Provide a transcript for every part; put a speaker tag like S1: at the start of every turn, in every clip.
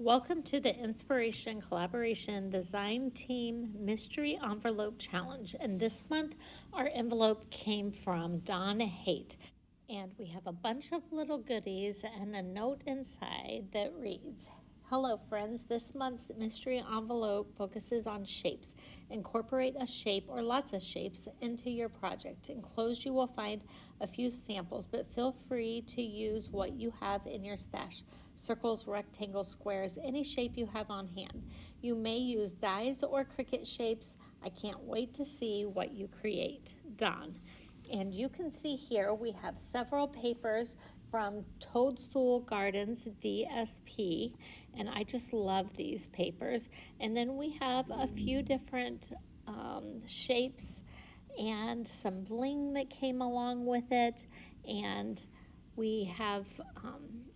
S1: Welcome to the Inspiration Collaboration Design Team Mystery Envelope Challenge. And this month, our envelope came from Don Haight. And we have a bunch of little goodies and a note inside that reads, "Hello friends, this month's mystery envelope focuses on shapes. Incorporate a shape or lots of shapes into your project. Enclosed you will find a few samples, but feel free to use what you have in your stash. Circles, rectangles, squares, any shape you have on hand. You may use dies or Cricut shapes. I can't wait to see what you create. Don." And you can see here we have several papers from Toadstool Gardens DSP, and I just love these papers. And then we have a few different shapes and some bling that came along with it. And we have,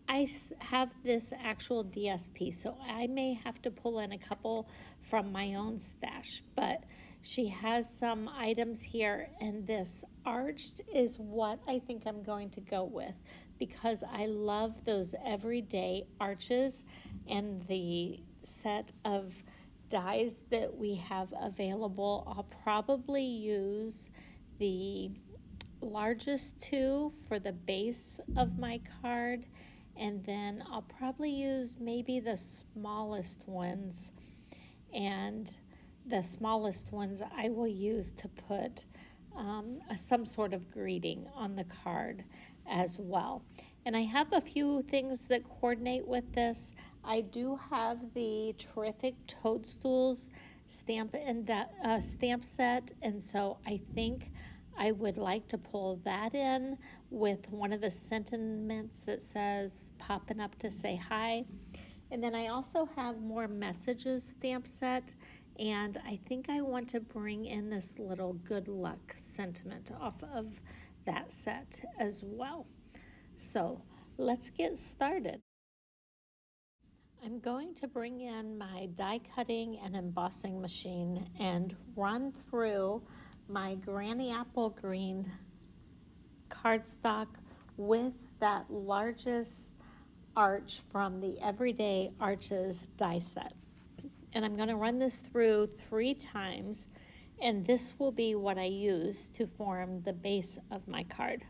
S1: I have this actual DSP, so I may have to pull in a couple from my own stash, but she has some items here, and this arched is what I think I'm going to go with because I love those everyday arches and the set of dies that we have available. I'll probably use the largest two for the base of my card, and then I'll probably use maybe the smallest ones, and the smallest ones I will use to put some sort of greeting on the card as well. And I have a few things that coordinate with this. I do have the terrific Toadstools stamp set, and so I think I would like to pull that in with one of the sentiments that says "popping up to say hi." And then I also have more messages stamp set, and I think I want to bring in this little good luck sentiment off of that set as well. So let's get started. I'm going to bring in my die cutting and embossing machine and run through my Granny Apple Green cardstock with that largest arch from the Everyday Arches die set. And I'm going to run this through 3 times, and this will be what I use to form the base of my card.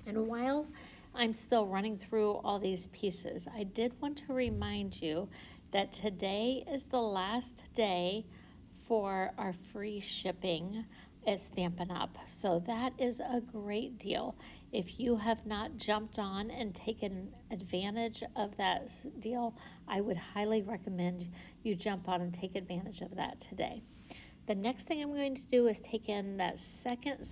S1: And while I'm still running through all these pieces, I did want to remind you that today is the last day for our free shipping at Stampin' Up. So that is a great deal. If you have not jumped on and taken advantage of that deal, I would highly recommend you jump on and take advantage of that today. The next thing I'm going to do is take in that second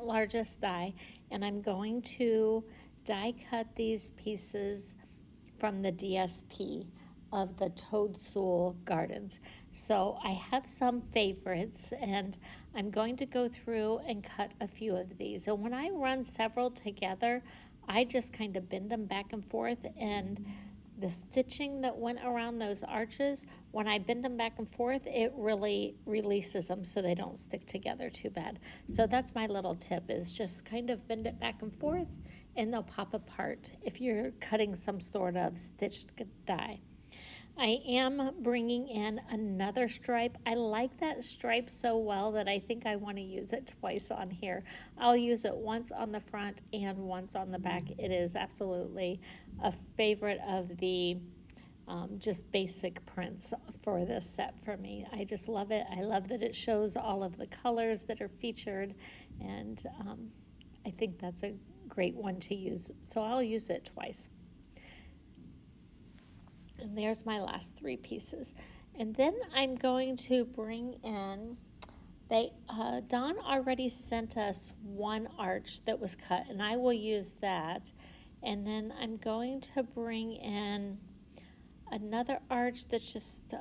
S1: largest die, and I'm going to die cut these pieces from the DSP of the Toadstool Gardens. So I have some favorites, and I'm going to go through and cut a few of these. And when I run several together, I just kind of bend them back and forth, and the stitching that went around those arches, when I bend them back and forth, it really releases them so they don't stick together too bad. So that's my little tip, is just kind of bend it back and forth and they'll pop apart if you're cutting some sort of stitched die. I am bringing in another stripe. I like that stripe so well that I think I want to use it twice on here. I'll use it once on the front and once on the back. It is absolutely a favorite of the just basic prints for this set for me. I just love it. I love that it shows all of the colors that are featured, and I think that's a great one to use. So I'll use it twice. And there's my last 3 pieces. And then I'm going to bring in, Don already sent us one arch that was cut, and I will use that. And then I'm going to bring in another arch that's just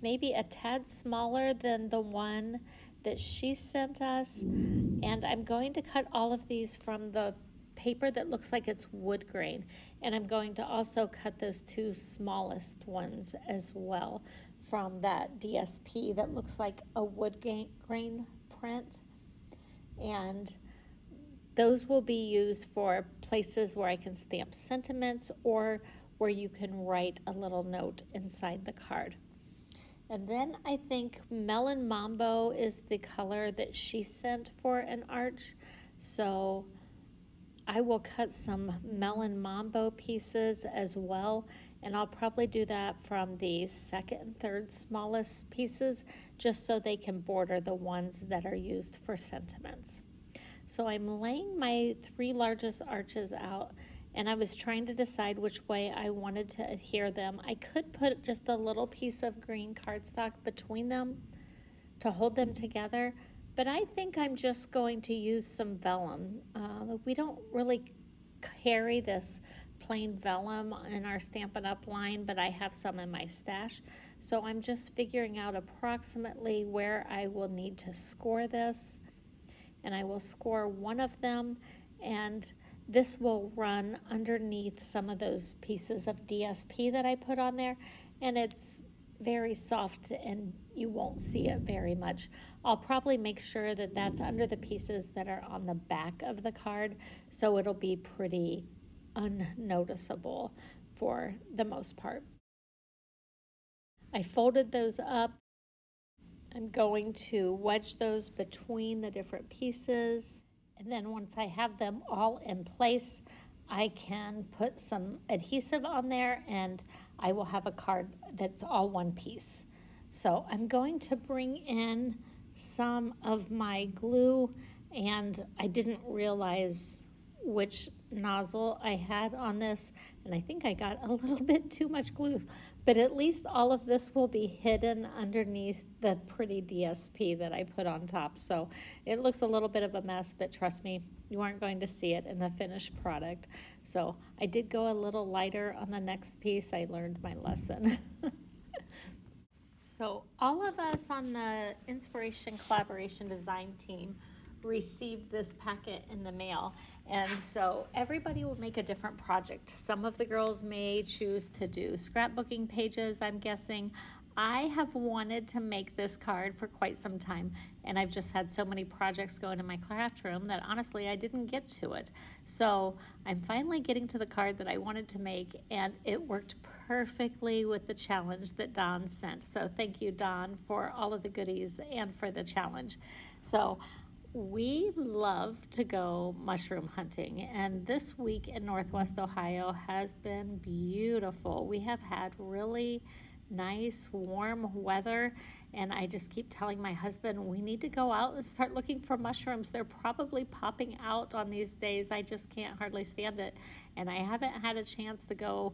S1: maybe a tad smaller than the one that she sent us. And I'm going to cut all of these from the paper that looks like it's wood grain, and I'm going to also cut those 2 smallest ones as well from that DSP that looks like a wood grain print, and those will be used for places where I can stamp sentiments or where you can write a little note inside the card. And then I think Melon Mambo is the color that she sent for an arch. So I will cut some Melon Mambo pieces as well. And I'll probably do that from the second and third smallest pieces, just so they can border the ones that are used for sentiments. So I'm laying my 3 largest arches out, and I was trying to decide which way I wanted to adhere them. I could put just a little piece of green cardstock between them to hold them together, but I think I'm just going to use some vellum. We don't really carry this plain vellum in our Stampin' Up! Line, but I have some in my stash. So I'm just figuring out approximately where I will need to score this. And I will score one of them, and this will run underneath some of those pieces of DSP that I put on there, and it's very soft and you won't see it very much. I'll probably make sure that that's under the pieces that are on the back of the card, so it'll be pretty unnoticeable for the most part. I folded those up. I'm going to wedge those between the different pieces, and then once I have them all in place, I can put some adhesive on there and I will have a card that's all one piece. So I'm going to bring in some of my glue, and I didn't realize which nozzle I had on this, and I think I got a little bit too much glue, but at least all of this will be hidden underneath the pretty DSP that I put on top. So it looks a little bit of a mess, but trust me, you aren't going to see it in the finished product. So I did go a little lighter on the next piece. I learned my lesson. So all of us on the Inspiration Collaboration Design team received this packet in the mail, and so everybody will make a different project. Some of the girls may choose to do scrapbooking pages, I'm guessing. I have wanted to make this card for quite some time, and I've just had so many projects going in my craft room that honestly I didn't get to it. So I'm finally getting to the card that I wanted to make, and it worked perfectly with the challenge that Dawn sent. So thank you, Dawn, for all of the goodies and for the challenge. So we love to go mushroom hunting, and this week in Northwest Ohio has been beautiful. We have had really nice warm weather, and I just keep telling my husband we need to go out and start looking for mushrooms. They're probably popping out on these days. I just can't hardly stand it, and I haven't had a chance to go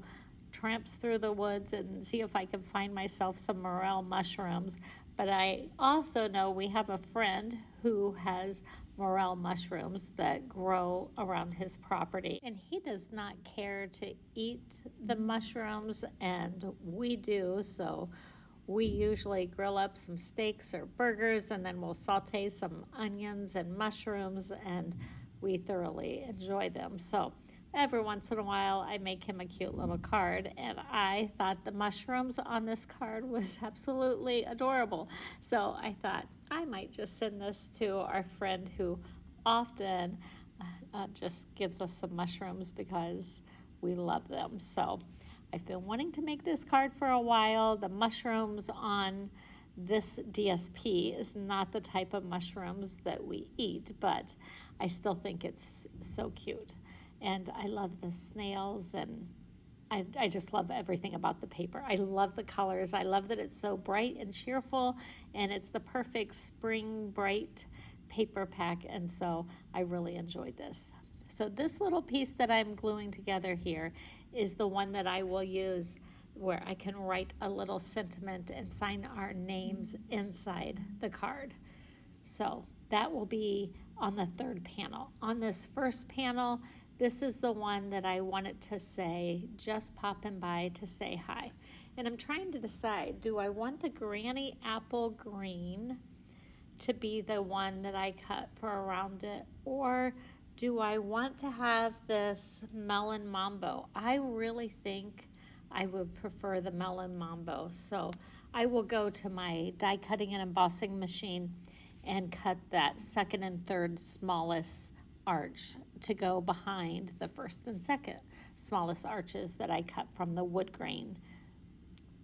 S1: tramps through the woods and see if I can find myself some morel mushrooms. But I also know we have a friend who has morel mushrooms that grow around his property, and he does not care to eat the mushrooms, and we do. So we usually grill up some steaks or burgers, and then we'll saute some onions and mushrooms, and we thoroughly enjoy them. So every once in a while, I make him a cute little card, and I thought the mushrooms on this card was absolutely adorable. So I thought I might just send this to our friend who often just gives us some mushrooms because we love them. So I've been wanting to make this card for a while. The mushrooms on this DSP is not the type of mushrooms that we eat, but I still think it's so cute. And I love the snails, and I just love everything about the paper. I love the colors. I love that it's so bright and cheerful, and it's the perfect spring bright paper pack, and so I really enjoyed this. So this little piece that I'm gluing together here is the one that I will use where I can write a little sentiment and sign our names inside the card. So that will be on the third panel. On this first panel, this is the one that I want it to say, just popping by to say hi. And I'm trying to decide, do I want the Granny Apple Green to be the one that I cut for around it, or do I want to have this Melon Mambo? I really think I would prefer the Melon Mambo. So I will go to my die cutting and embossing machine and cut that second and third smallest arch to go behind the first and second smallest arches that I cut from the wood grain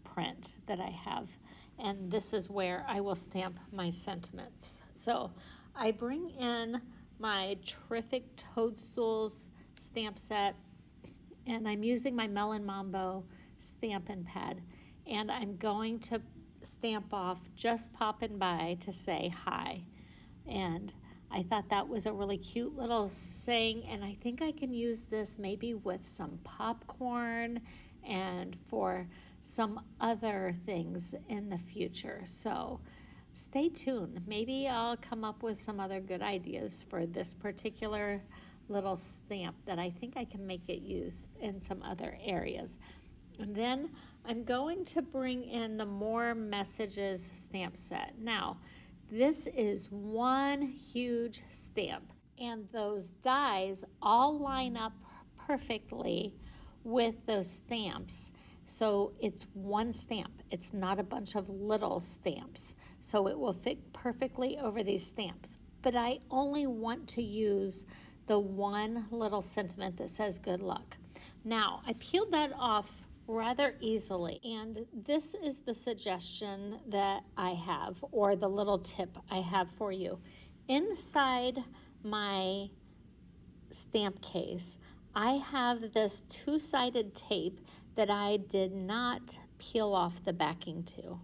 S1: print that I have. And this is where I will stamp my sentiments. So I bring in my terrific Toadstools stamp set, and I'm using my Melon Mambo Stampin' pad, and I'm going to stamp off "just popping by to say hi." And I thought that was a really cute little saying, and I think I can use this maybe with some popcorn and for some other things in the future. So stay tuned. Maybe I'll come up with some other good ideas for this particular little stamp that I think I can make it used in some other areas. And then I'm going to bring in the More Messages stamp set. Now, this is one huge stamp, and those dies all line up perfectly with those stamps. So it's one stamp. It's not a bunch of little stamps. So it will fit perfectly over these stamps. But I only want to use the one little sentiment that says good luck. Now, I peeled that off rather easily, and this is the suggestion that I have, or the little tip I have for you. Inside my stamp case, I have this two-sided tape that I did not peel off the backing to.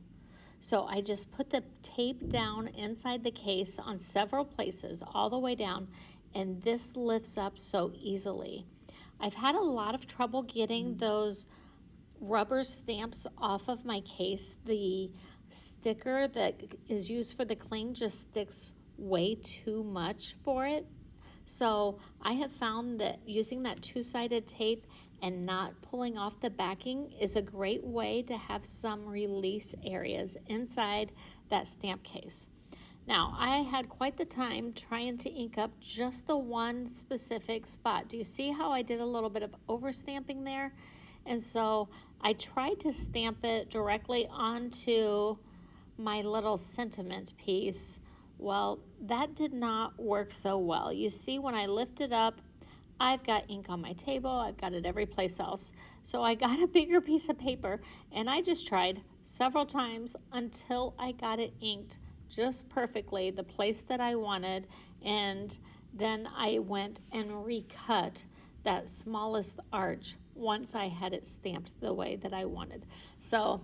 S1: So I just put the tape down inside the case on several places all the way down, and this lifts up so easily. I've had a lot of trouble getting those rubber stamps off of my case. The sticker that is used for the cling just sticks way too much for it. So I have found that using that two-sided tape and not pulling off the backing is a great way to have some release areas inside that stamp case. Now, I had quite the time trying to ink up just the one specific spot. Do you see how I did a little bit of overstamping there? And so I tried to stamp it directly onto my little sentiment piece. Well, that did not work so well. You see, when I lift it up, I've got ink on my table. I've got it every place else. So I got a bigger piece of paper, and I just tried several times until I got it inked just perfectly, the place that I wanted. And then I went and recut that smallest arch once I had it stamped the way that I wanted. So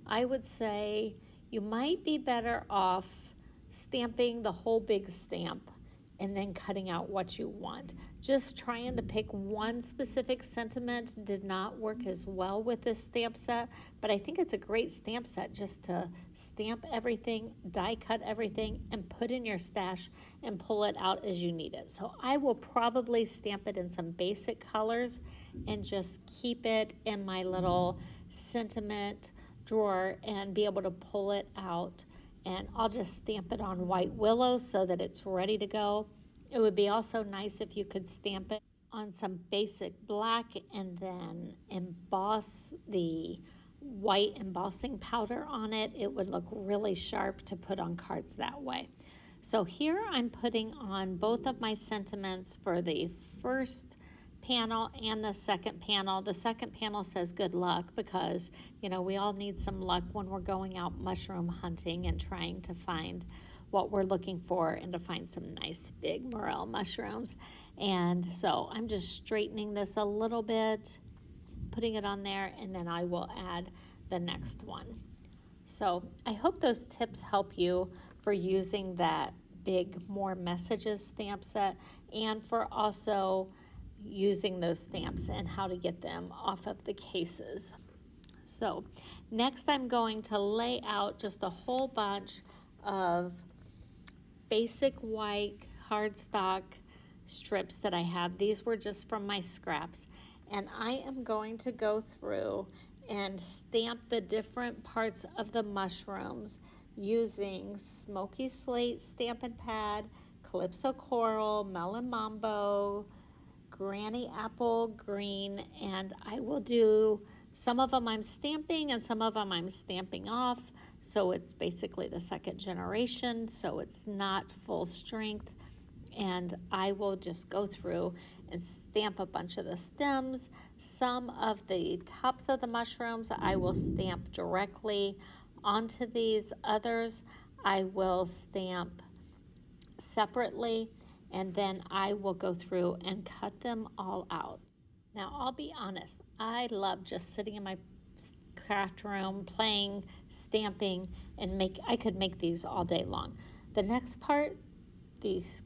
S1: I would say you might be better off stamping the whole big stamp and then cutting out what you want. Just trying to pick one specific sentiment did not work as well with this stamp set, but I think it's a great stamp set just to stamp everything, die cut everything, and put in your stash and pull it out as you need it. So I will probably stamp it in some basic colors and just keep it in my little sentiment drawer and be able to pull it out, and I'll just stamp it on white willow so that it's ready to go. It would be also nice if you could stamp it on some basic black and then emboss the white embossing powder on it. It would look really sharp to put on cards that way. So here I'm putting on both of my sentiments for the first panel and the second panel. The second panel says good luck because, we all need some luck when we're going out mushroom hunting and trying to find what we're looking for and to find some nice big morel mushrooms. And so I'm just straightening this a little bit, putting it on there, and then I will add the next one. So I hope those tips help you for using that big More Messages stamp set and for also using those stamps and how to get them off of the cases. So next I'm going to lay out just a whole bunch of basic white cardstock strips that I have. These were just from my scraps, and I am going to go through and stamp the different parts of the mushrooms using Smoky Slate Stampin' Pad, Calypso Coral, Melon Mambo, Granny Apple Green, and I will do some of them I'm stamping and some of them I'm stamping off, so it's basically the second generation, so it's not full strength. and I will just go through and stamp a bunch of the stems. Some of the tops of the mushrooms I will stamp directly onto these. Others I will stamp separately, and then I will go through and cut them all out. Now, I'll be honest, I love just sitting in my craft room, playing, stamping, and I could make these all day long. The next part, these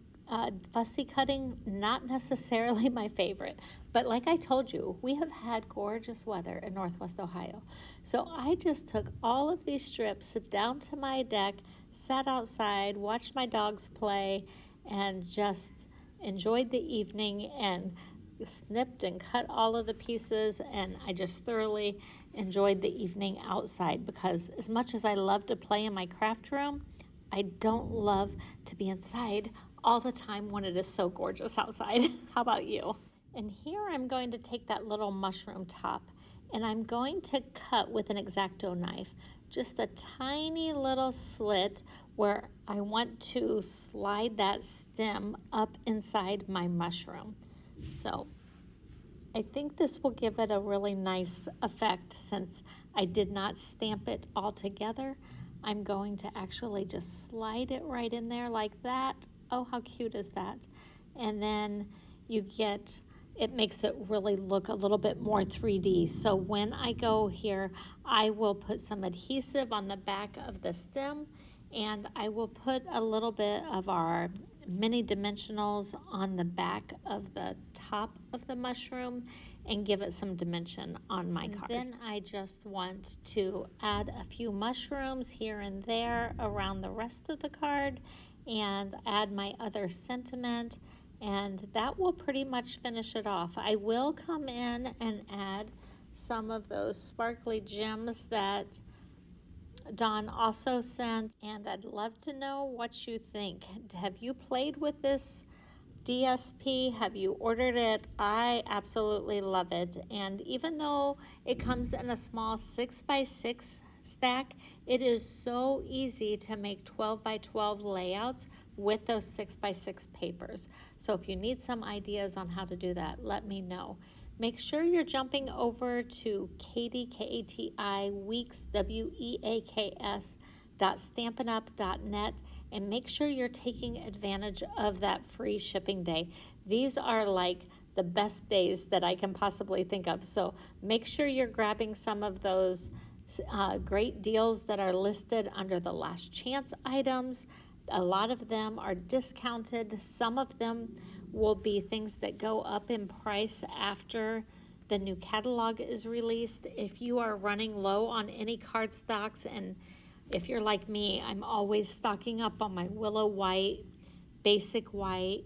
S1: fussy cutting, not necessarily my favorite, but like I told you, we have had gorgeous weather in Northwest Ohio. So I just took all of these strips down to my deck, sat outside, watched my dogs play, and just enjoyed the evening and snipped and cut all of the pieces, and I just thoroughly enjoyed the evening outside, because as much as I love to play in my craft room, I don't love to be inside all the time when it is so gorgeous outside. How about you? And here I'm going to take that little mushroom top, and I'm going to cut with an X-Acto knife just a tiny little slit where I want to slide that stem up inside my mushroom. So I think this will give it a really nice effect. Since I did not stamp it all together, I'm going to actually just slide it right in there like that. Oh, how cute is that? And then it makes it really look a little bit more 3D. So when I go here, I will put some adhesive on the back of the stem, and I will put a little bit of our mini dimensionals on the back of the top of the mushroom and give it some dimension on my card. Then I just want to add a few mushrooms here and there around the rest of the card and add my other sentiment, and that will pretty much finish it off. I will come in and add some of those sparkly gems that Dawn also sent, and I'd love to know what you think. Have you played with this DSP? Have you ordered it? I absolutely love it, and even though it comes in a small 6x6 stack, it is so easy to make 12x12 layouts with those 6x6 papers. So if you need some ideas on how to do that, let me know. Make sure you're jumping over to Kati, Kati, Weeks, WEAKS, .stampinup.net, and make sure you're taking advantage of that free shipping day. These are like the best days that I can possibly think of. So make sure you're grabbing some of those great deals that are listed under the last chance items. A lot of them are discounted. Some of them will be things that go up in price after the new catalog is released. If you are running low on any card stocks, and if you're like me, I'm always stocking up on my willow white, basic white,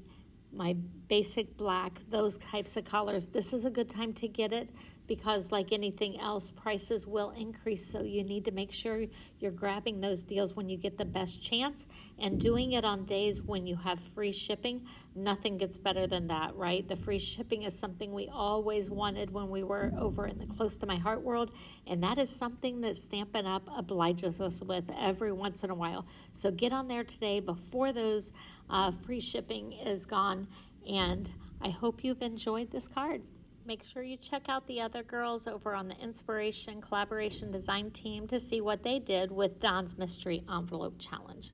S1: my basic black, those types of colors, this is a good time to get it, because like anything else, prices will increase. So you need to make sure you're grabbing those deals when you get the best chance, and doing it on days when you have free shipping. Nothing gets better than that, right? The free shipping is something we always wanted when we were over in the Close to My Heart world, and that is something that Stampin' Up! Obliges us with every once in a while. So get on there today before those free shipping is gone, and I hope you've enjoyed this card. Make sure you check out the other girls over on the Inspiration Collaboration Design team to see what they did with Dawn's Mystery Envelope Challenge.